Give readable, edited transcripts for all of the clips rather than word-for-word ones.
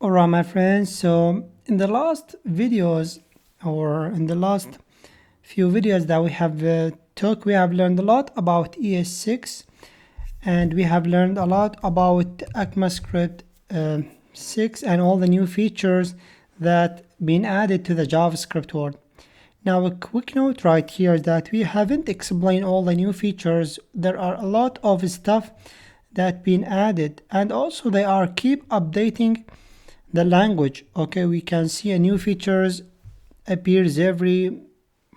Alright, my friends, so in the last videos or in the last few videos that we have we have learned a lot about ES6, and we have learned a lot about ECMAScript 6 and all the new features that been added to the JavaScript world. Now a quick note right here is that we haven't explained all the new features. There are a lot of stuff that been added, and also they are keep updating the language. Okay, we can see a new features appears every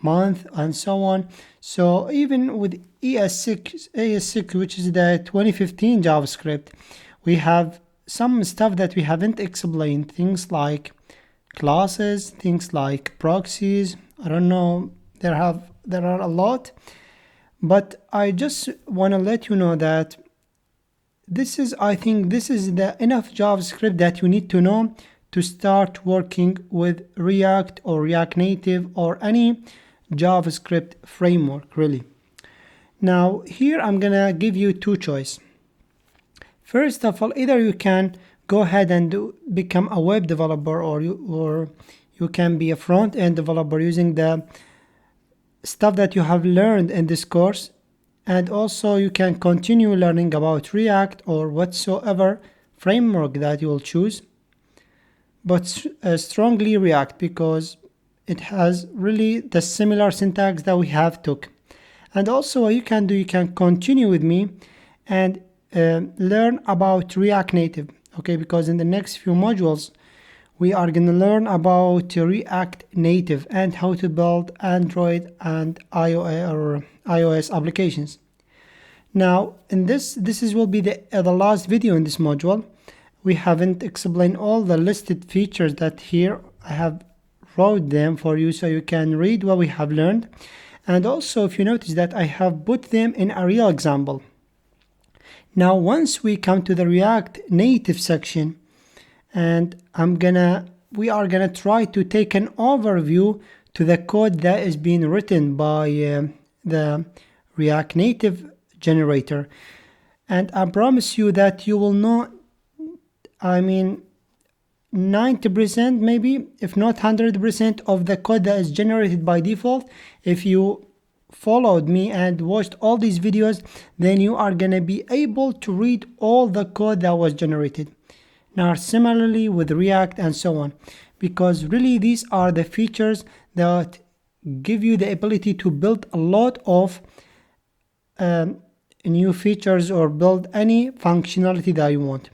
month and so on. So even with ES6, which is the 2015 JavaScript, we have some stuff that we haven't explained, things like classes, things like proxies. I don't know, there are a lot, but I just want to let you know that I think this is the enough JavaScript that you need to know to start working with React or React Native or any JavaScript framework, really. Now here I'm gonna give you two choices. First of all, either you can go ahead and become a web developer, or you can be a front-end developer using the stuff that you have learned in this course. And also you can continue learning about React or whatsoever framework that you will choose, but strongly React, because it has really the similar syntax that we have took. And also what you can do, you can continue with me and learn about React Native, okay? Because in the next few modules we are going to learn about React Native and how to build Android and iOS applications. Now, in this will be the last video in this module. We haven't explained all the listed features that here I have wrote them for you so you can read what we have learned. And also, if you notice that I have put them in a real example. Now, once we come to the React Native section, and we are gonna try to take an overview to the code that is being written by the React Native generator. And I promise you that you will know, 90% maybe, if not 100% of the code that is generated by default. If you followed me and watched all these videos, then you are gonna be able to read all the code that was generated. Now similarly with React and so on, because really these are the features that give you the ability to build a lot of new features or build any functionality that you want.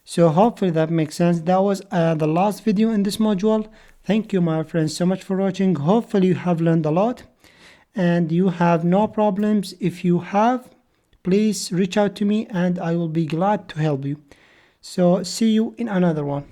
So hopefully that makes sense. That was the last video in this module. Thank you, my friends, so much for watching. Hopefully you have learned a lot and you have no problems. If you have, please reach out to me and I will be glad to help you. So see you in another one.